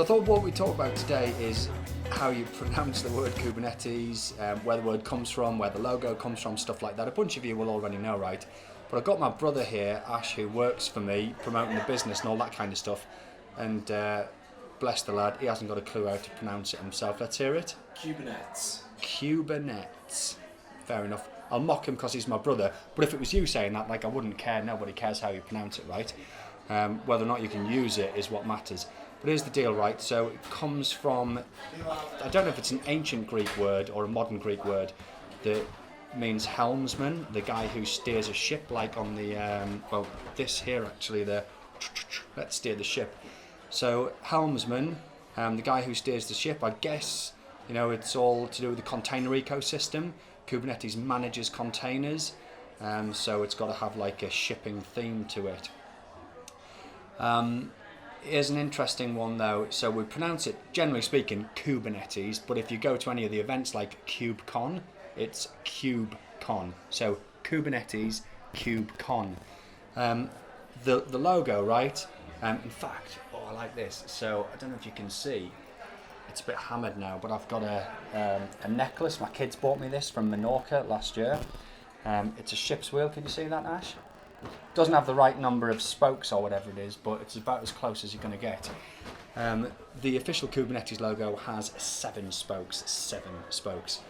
So I thought what we talk about today is how you pronounce the word Kubernetes, where the word comes from, where the logo comes from, stuff like that. A bunch of you will already know, right? But I've got my brother here, Ash, who works for me, promoting the business and all that kind of stuff. And bless the lad, he hasn't got a clue how to pronounce it himself. Let's hear it. Kubernetes. Kubernetes. Fair enough. I'll mock him because he's my brother. But if it was you saying that, like, I wouldn't care. Nobody cares how you pronounce it, right? Whether or not you can use it is what matters. But here's the deal, right? So it comes from, I don't know if it's an ancient Greek word or a modern Greek word that means helmsman, the guy who steers a ship, like on the, well, this here actually, the let's steer the ship. So helmsman, the guy who steers the ship, I guess, you know, it's all to do with the container ecosystem. Kubernetes manages containers, so it's got to have like a shipping theme to it. Here's an interesting one though. So we pronounce it, generally speaking, Kubernetes, but if you go to any of the events like KubeCon, it's KubeCon. So Kubernetes, KubeCon. The logo, right? In fact, oh, I like this. So I don't know if you can see. It's a bit hammered now, but I've got a necklace. My kids bought me this from Menorca last year. It's a ship's wheel. Can you see that, Ash? Doesn't have the right number of spokes or whatever it is, but it's about as close as you're going to get. The official Kubernetes logo has 7 spokes.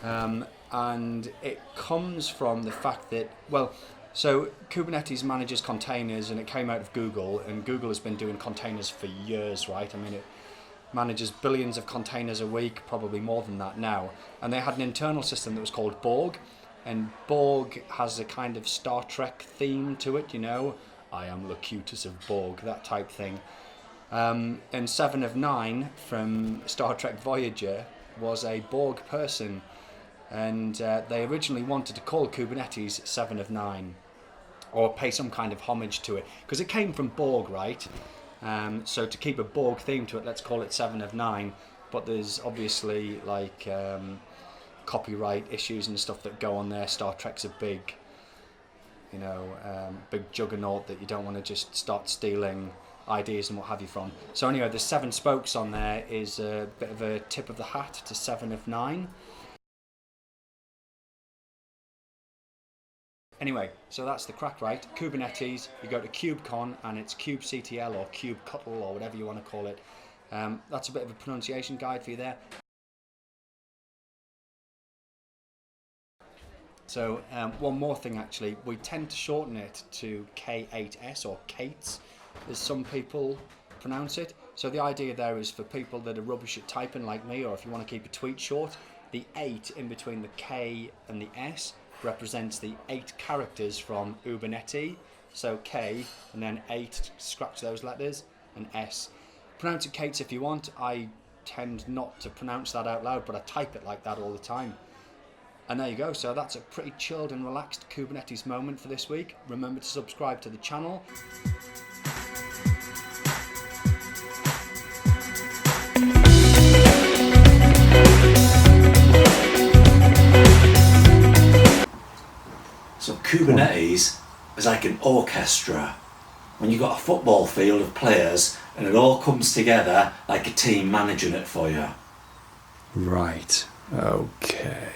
And it comes from the fact that, well, so Kubernetes manages containers, and it came out of Google, and Google has been doing containers for years, right? I mean, it manages billions of containers a week, probably more than that now. And they had an internal system that was called Borg, and Borg has a kind of Star Trek theme to it, you know, I am Locutus of Borg, that type thing. And 7 of 9 from Star Trek Voyager was a Borg person, and they originally wanted to call Kubernetes 7 of 9, or pay some kind of homage to it, because it came from Borg, right? So to keep a Borg theme to it, let's call it 7 of 9, but there's obviously like copyright issues and stuff that go on there. Star Trek's a big, you know, big juggernaut that you don't want to just start stealing ideas and what have you from. So anyway, the 7 spokes on there is a bit of a tip of the hat to 7 of 9. Anyway, so that's the crack, right? Kubernetes, you go to KubeCon and it's kubectl or kubectl or whatever you want to call it. That's a bit of a pronunciation guide for you there. So one more thing actually, we tend to shorten it to K8S or Kates, as some people pronounce it. So the idea there is for people that are rubbish at typing like me, or if you want to keep a tweet short, the 8 in between the K and the S represents the 8 characters from Kubernetes. So K and then 8, scratch those letters, and S. Pronounce it Kates if you want. I tend not to pronounce that out loud, but I type it like that all the time. And there you go, so that's a pretty chilled and relaxed Kubernetes moment for this week. Remember to subscribe to the channel. So Kubernetes is like an orchestra. When you've got a football field of players and it all comes together like a team managing it for you. Right, okay.